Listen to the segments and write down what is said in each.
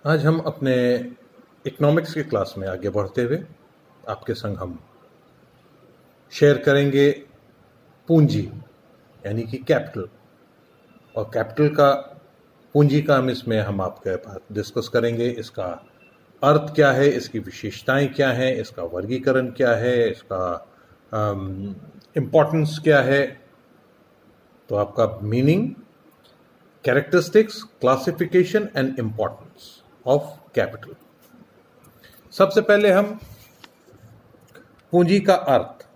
आज हम अपने इकोनॉमिक्स की क्लास में आगे बढ़ते हुए आपके संग हम शेयर करेंगे पूंजी यानी कि कैपिटल। और कैपिटल का पूंजी का हम आपके पास डिस्कस करेंगे। इसका अर्थ क्या है, इसकी विशेषताएं क्या हैं, इसका वर्गीकरण क्या है, इसका इम्पोर्टेंस क्या है। तो आपका meaning, characteristics, classification and importance of capital. सबसे पहले हम पूंजी का अर्थ,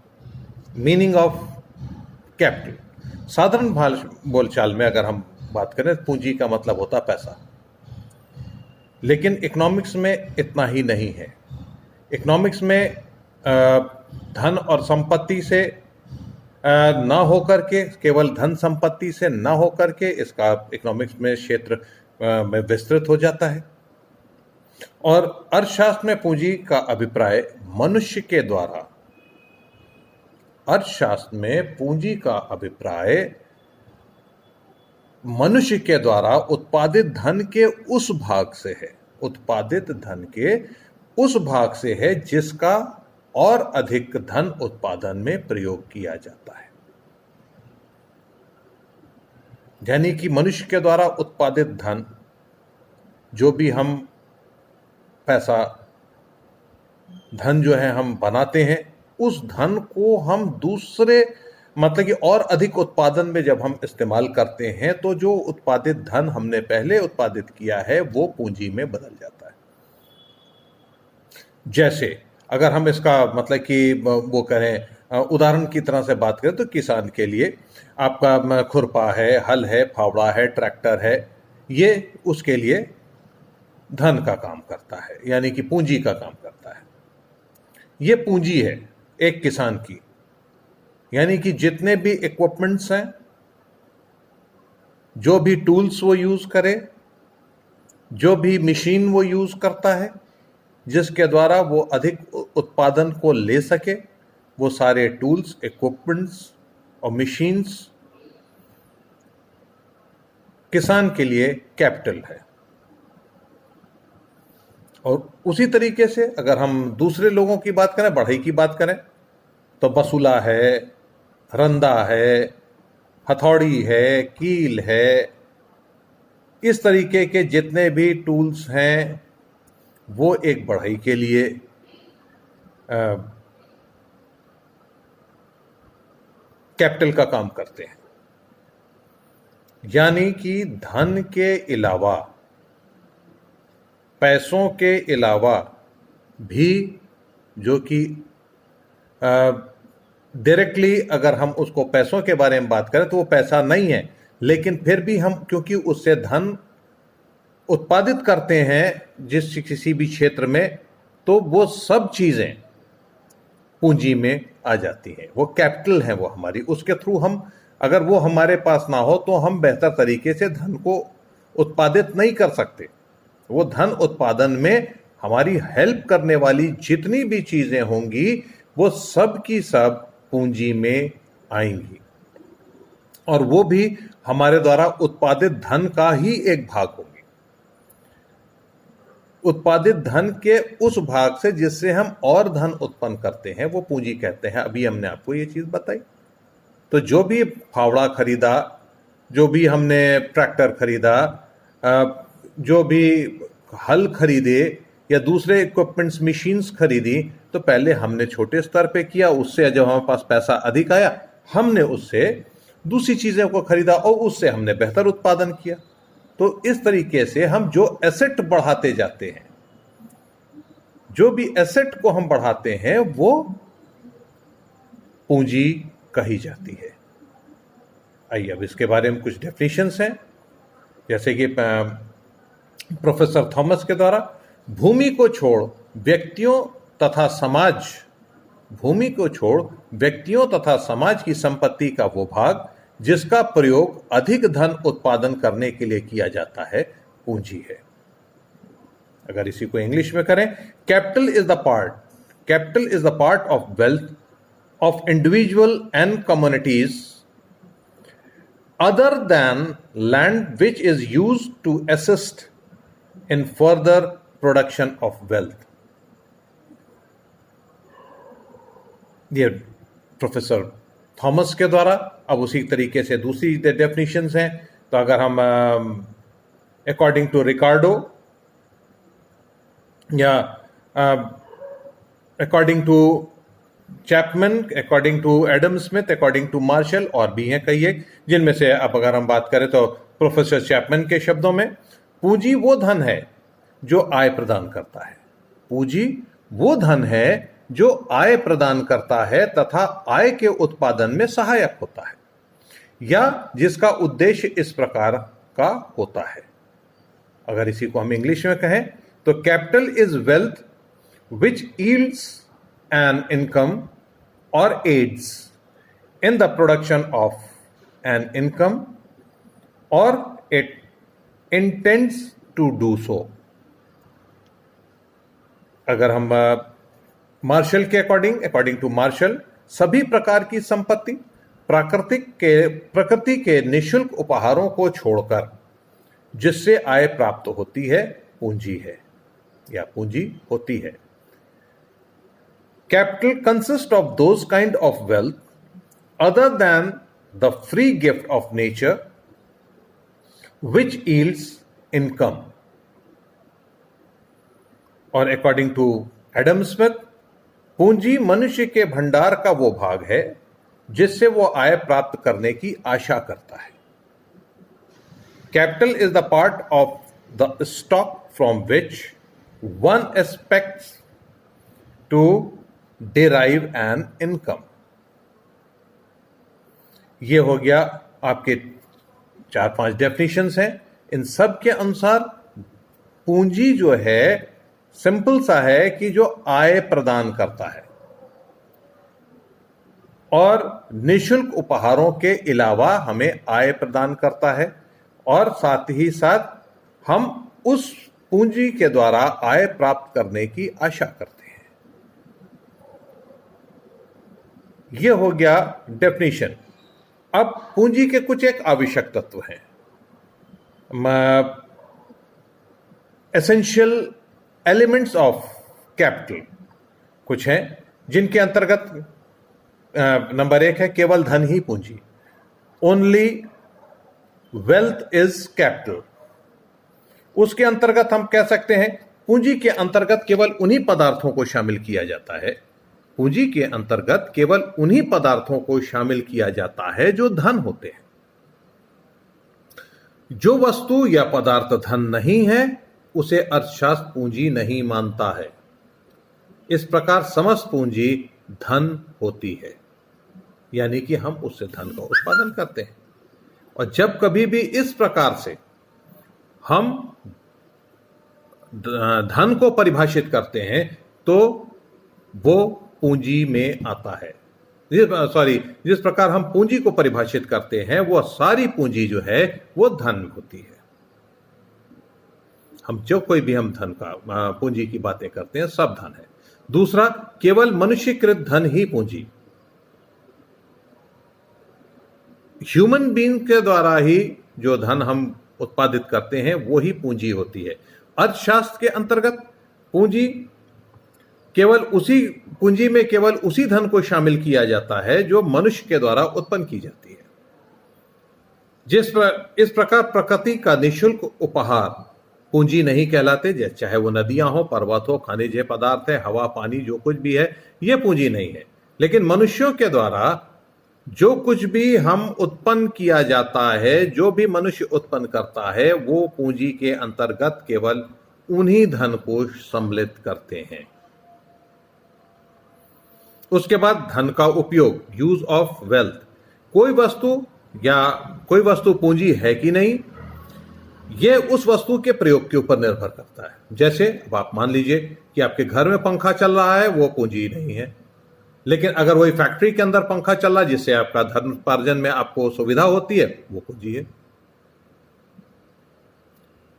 मीनिंग ऑफ कैपिटल। साधारण बोलचाल में अगर हम बात करें, पूंजी का मतलब होता पैसा। लेकिन इकोनॉमिक्स में इतना ही नहीं है। इकोनॉमिक्स में धन और संपत्ति से ना होकर के, केवल धन संपत्ति से ना होकर के, इसका इकोनॉमिक्स में क्षेत्र में विस्तृत हो जाता है। और अर्थशास्त्र में पूंजी का अभिप्राय मनुष्य के द्वारा, अर्थशास्त्र में पूंजी का अभिप्राय मनुष्य के द्वारा उत्पादित धन के उस भाग से है, उत्पादित धन के उस भाग से है जिसका और अधिक धन उत्पादन में प्रयोग किया जाता है। यानी कि मनुष्य के द्वारा उत्पादित धन, जो भी हम पैसा, धन जो है हम बनाते हैं, उस धन को हम दूसरे मतलब कि और अधिक उत्पादन में जब हम इस्तेमाल करते हैं तो जो उत्पादित धन हमने पहले उत्पादित किया है वो पूंजी में बदल जाता है। जैसे अगर हम इसका मतलब कि वो करें, उदाहरण की तरह से बात करें तो किसान के लिए आपका खुरपा है, हल है, फावड़ा है, ट्रैक्टर है, ये उसके लिए धन का काम करता है, यानी कि पूंजी का काम करता है। ये पूंजी है एक किसान की, यानी कि जितने भी इक्विपमेंट्स हैं, जो भी टूल्स वो यूज करे, जो भी मशीन वो यूज करता है, जिसके द्वारा वो अधिक उत्पादन को ले सके, वो सारे टूल्स, इक्विपमेंट्स और मशीन्स किसान के लिए कैपिटल है। और उसी तरीके से अगर हम दूसरे लोगों की बात करें, बढ़ई की बात करें, तो बसूला है, रंदा है, हथौड़ी है, कील है, इस तरीके के जितने भी टूल्स हैं वो एक बढ़ई के लिए कैपिटल का काम करते हैं। यानी कि धन के अलावा, पैसों के अलावा भी, जो कि डायरेक्टली अगर हम उसको पैसों के बारे में बात करें तो वो पैसा नहीं है, लेकिन फिर भी हम क्योंकि उससे धन उत्पादित करते हैं किसी भी क्षेत्र में, तो वो सब चीजें पूंजी में आ जाती हैं। वो कैपिटल है वो हमारी, उसके थ्रू हम, अगर वो हमारे पास ना हो तो हम बेहतर तरीके से धन को उत्पादित नहीं कर सकते। वो धन उत्पादन में हमारी हेल्प करने वाली जितनी भी चीजें होंगी वो सब की सब पूंजी में आएंगी, और वो भी हमारे द्वारा उत्पादित धन का ही एक भाग होंगी। उत्पादित धन के उस भाग से जिससे हम और धन उत्पन्न करते हैं वो पूंजी कहते हैं। अभी हमने आपको ये चीज बताई। तो जो भी फावड़ा खरीदा, जो भी हमने ट्रैक्टर खरीदा, जो भी हल खरीदे या दूसरे इक्विपमेंट्स, मशीन्स खरीदी, तो पहले हमने छोटे स्तर पे किया, उससे जब हमारे पास पैसा अधिक आया हमने उससे दूसरी चीजें को खरीदा और उससे हमने बेहतर उत्पादन किया। तो इस तरीके से हम जो एसेट बढ़ाते जाते हैं, जो भी एसेट को हम बढ़ाते हैं वो पूंजी कही जाती है। आइए अब इसके बारे में कुछ डेफिनेशंस हैं, जैसे कि प्रोफेसर थॉमस के द्वारा, भूमि को छोड़ व्यक्तियों तथा समाज, भूमि को छोड़ व्यक्तियों तथा समाज की संपत्ति का वो भाग जिसका प्रयोग अधिक धन उत्पादन करने के लिए किया जाता है, पूंजी है। अगर इसी को इंग्लिश में करें, capital is the part of wealth of individual and communities other than land which is used to assist in further production of wealth. ये प्रोफेसर थॉमस के द्वारा। अब उसी तरीके से दूसरी डेफिनेशंस हैं। तो अगर हम अकॉर्डिंग टू रिकार्डो या according to Chapman, according to Adam Smith, according to Marshall, और भी हैं कई एक, जिनमें से अब अगर हम बात करें तो प्रोफेसर चैपमैन के शब्दों में, पूंजी वो धन है जो आय प्रदान करता है। पूंजी वो धन है जो आय प्रदान करता है तथा आय के उत्पादन में सहायक होता है, या जिसका उद्देश्य इस प्रकार का होता है। अगर इसी को हम इंग्लिश में कहें तो capital is wealth which yields an income or aids in the production of an income or it intends to do so. अगर हम मार्शल के अकॉर्डिंग टू मार्शल, सभी प्रकार की संपत्ति प्रकृति के निःशुल्क उपहारों को छोड़कर जिससे आय प्राप्त होती है पूंजी है या पूंजी होती है। Capital consist of those kind of wealth other than the free gift of nature which yields income. और अकॉर्डिंग टू एडम स्मिथ, पूंजी मनुष्य के भंडार का वो भाग है जिससे वो आय प्राप्त करने की आशा करता है। Capital is the part of the stock from which one expects to derive an income. ये हो गया आपके 4-5 डेफिनेशंस हैं। इन सब के अनुसार पूंजी जो है सिंपल सा है कि जो आय प्रदान करता है और निःशुल्क उपहारों के अलावा हमें आय प्रदान करता है, और साथ ही साथ हम उस पूंजी के द्वारा आय प्राप्त करने की आशा करते हैं। यह हो गया डेफिनेशन। अब पूंजी के कुछ एक आवश्यक तत्व हैं, एसेंशियल एलिमेंट्स ऑफ कैपिटल कुछ हैं जिनके अंतर्गत नंबर 1 है केवल धन ही पूंजी। Only wealth is capital. उसके अंतर्गत हम कह सकते हैं पूंजी के अंतर्गत केवल उन्हीं पदार्थों को शामिल किया जाता है, पूंजी के अंतर्गत केवल उन्हीं पदार्थों को शामिल किया जाता है जो धन होते हैं। जो वस्तु या पदार्थ धन नहीं है उसे अर्थशास्त्र पूंजी नहीं मानता है। इस प्रकार समस्त पूंजी धन होती है, यानी कि हम उससे धन का उत्पादन करते हैं। और जब कभी भी इस प्रकार से हम धन को परिभाषित करते हैं तो वो पूंजी में आता है। जिस प्रकार हम पूंजी को परिभाषित करते हैं वो सारी पूंजी जो है वो धन होती है। हम जो कोई भी हम धन का पूंजी की बातें करते हैं सब धन है। दूसरा, केवल मनुष्यकृत धन ही पूंजी, ह्यूमन बीइंग के द्वारा ही जो धन हम उत्पादित करते हैं वो ही पूंजी होती है। अर्थशास्त्र के अंतर्गत पूंजी में केवल उसी धन को शामिल किया जाता है जो मनुष्य के द्वारा उत्पन्न की जाती है। इस प्रकार प्रकृति का निःशुल्क उपहार पूंजी नहीं कहलाते, चाहे वो नदियां हो, पर्वत हो, खनिज पदार्थ है, हवा, पानी, जो कुछ भी है ये पूंजी नहीं है। लेकिन मनुष्यों के द्वारा जो कुछ भी हम उत्पन्न किया जाता है, जो भी मनुष्य उत्पन्न करता है, वो पूंजी के अंतर्गत केवल उन्हीं धन को सम्मिलित करते हैं। उसके बाद धन का उपयोग, यूज ऑफ वेल्थ। कोई वस्तु पूंजी है कि नहीं, यह उस वस्तु के प्रयोग के ऊपर निर्भर करता है। जैसे अब आप मान लीजिए कि आपके घर में पंखा चल रहा है, वो पूंजी नहीं है। लेकिन अगर वही फैक्ट्री के अंदर पंखा चल रहा है जिससे आपका धन उपार्जन में आपको सुविधा होती है, वो पूंजी है,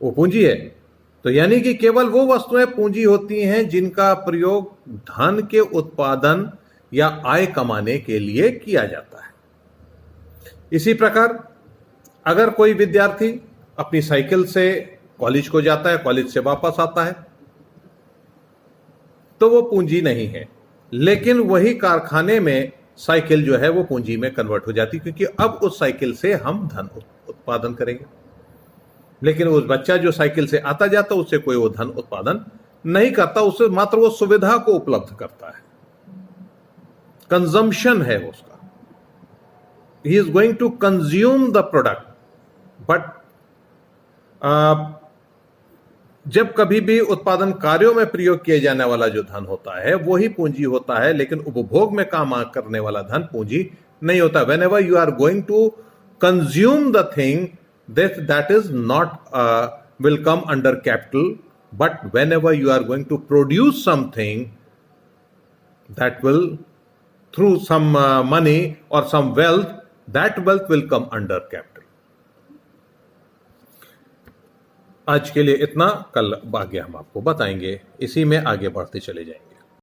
वो पूंजी है। तो यानी कि केवल वो वस्तुएं पूंजी होती हैं जिनका प्रयोग धन के उत्पादन या आय कमाने के लिए किया जाता है। इसी प्रकार अगर कोई विद्यार्थी अपनी साइकिल से कॉलेज को जाता है, कॉलेज से वापस आता है, तो वो पूंजी नहीं है। लेकिन वही कारखाने में साइकिल जो है वो पूंजी में कन्वर्ट हो जाती, क्योंकि अब उस साइकिल से हम धन उत्पादन करेंगे। लेकिन उस बच्चा जो साइकिल से आता जाता, उससे कोई वो धन उत्पादन नहीं करता, उससे मात्र वो सुविधा को उपलब्ध करता है, कंजम्पशन है उसका। He is going to consume the product. But जब कभी भी उत्पादन कार्यों में प्रयोग किए जाने वाला जो धन होता है वही पूंजी होता है, लेकिन उपभोग में काम करने वाला धन पूंजी नहीं होता। Whenever you are going to consume the thing, that is not will come under capital, but whenever you are going to produce something, that will through some money or some wealth, that wealth will come under capital. आज के लिए इतना, कल आगे हम आपको बताएंगे, इसी में आगे बढ़ते चले जाएंगे।